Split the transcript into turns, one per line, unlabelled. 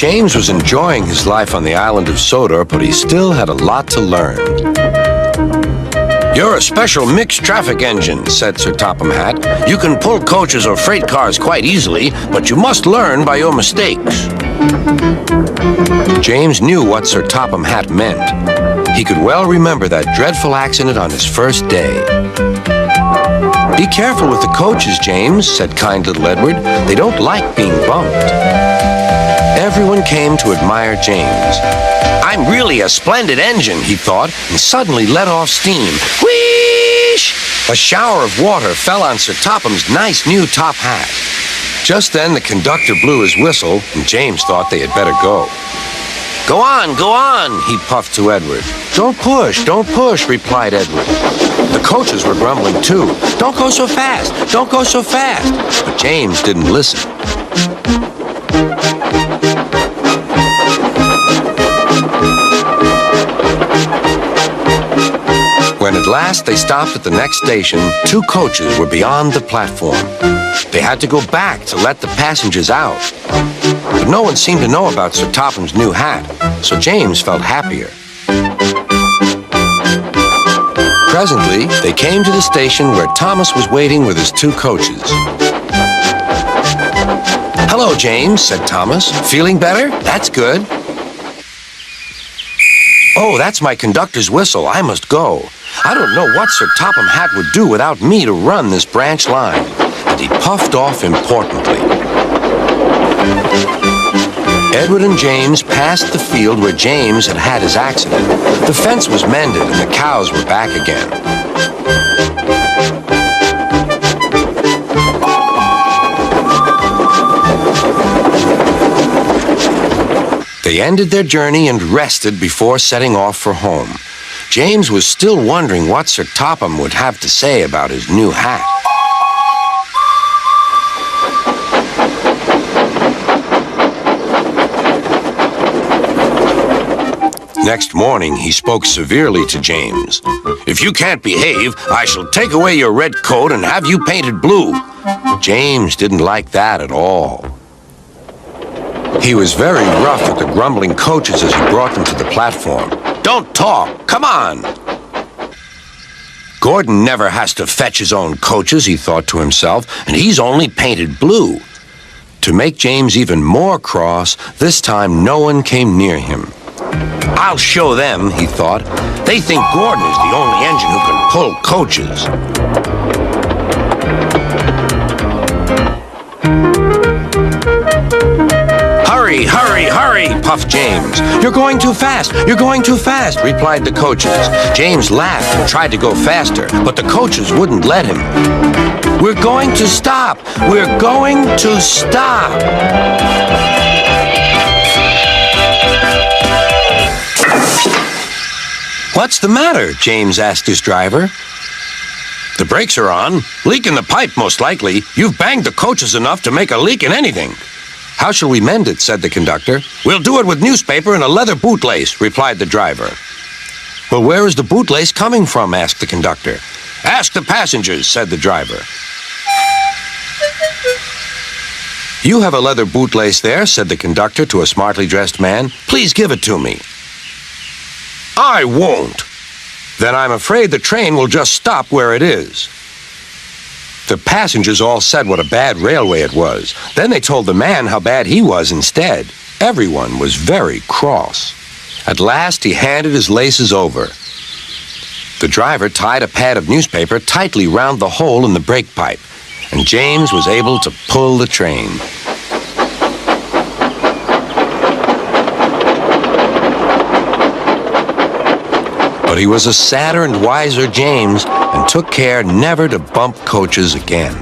James was enjoying his life on the island of Sodor, but he still had a lot to learn. "You're a special mixed traffic engine," said Sir Topham Hatt. "You can pull coaches or freight cars quite easily, but you must learn by your mistakes." James knew what Sir Topham Hatt meant. He could well remember that dreadful accident on his first day. "Be careful with the coaches, James," said kind little Edward. "They don't like being bumped." Everyone came to admire James. "I'm really a splendid engine," he thought, and suddenly let off steam. Whoosh! A shower of water fell on Sir Topham's nice new top hat. Just then the conductor blew his whistle, and James thought they had better go. Go on, he puffed to Edward. Don't push, replied Edward. The coaches were grumbling too. Don't go so fast, don't go so fast. But James didn't listen. When at last they stopped at the next station, 2 coaches were beyond the platform. They had to go back to let the passengers out. But no one seemed to know about Sir Topham's new hat, so James felt happier. Presently, they came to the station where Thomas was waiting with his 2 coaches. Hello, James, said Thomas. Feeling better? That's good. Oh, that's my conductor's whistle. I must go. I don't know what Sir Topham Hatt would do without me to run this branch line. And he puffed off importantly. Edward and James passed the field where James had had his accident. The fence was mended and the cows were back again. They ended their journey and rested before setting off for home. James was still wondering what Sir Topham would have to say about his new hat. Next morning, he spoke severely to James. If you can't behave, I shall take away your red coat and have you painted blue. James didn't like that at all. He was very rough at the grumbling coaches as he brought them to the platform. Don't talk, come on! Gordon never has to fetch his own coaches, he thought to himself, and he's only painted blue. To make James even more cross, this time no one came near him. I'll show them, he thought. They think Gordon is the only engine who can pull coaches. Hurry, hurry, hurry, puffed James. You're going too fast, replied the coaches. James laughed and tried to go faster, but the coaches wouldn't let him. We're going to stop, we're going to stop. What's the matter? James asked his driver. The brakes are on. Leak in the pipe, most likely. You've banged the coaches enough to make a leak in anything. How shall we mend it? Said the conductor. We'll do it with newspaper and a leather bootlace, replied the driver. Well, where is the bootlace coming from? Asked the conductor. Ask the passengers, said the driver. You have a leather bootlace there, said the conductor to a smartly dressed man. Please give it to me. I won't. Then I'm afraid the train will just stop where it is. The passengers all said what a bad railway it was. Then they told the man how bad he was instead. Everyone was very cross. At last, he handed his laces over. The driver tied a pad of newspaper tightly round the hole in the brake pipe, and James was able to pull the train. But he was a sadder and wiser James and took care never to bump coaches again.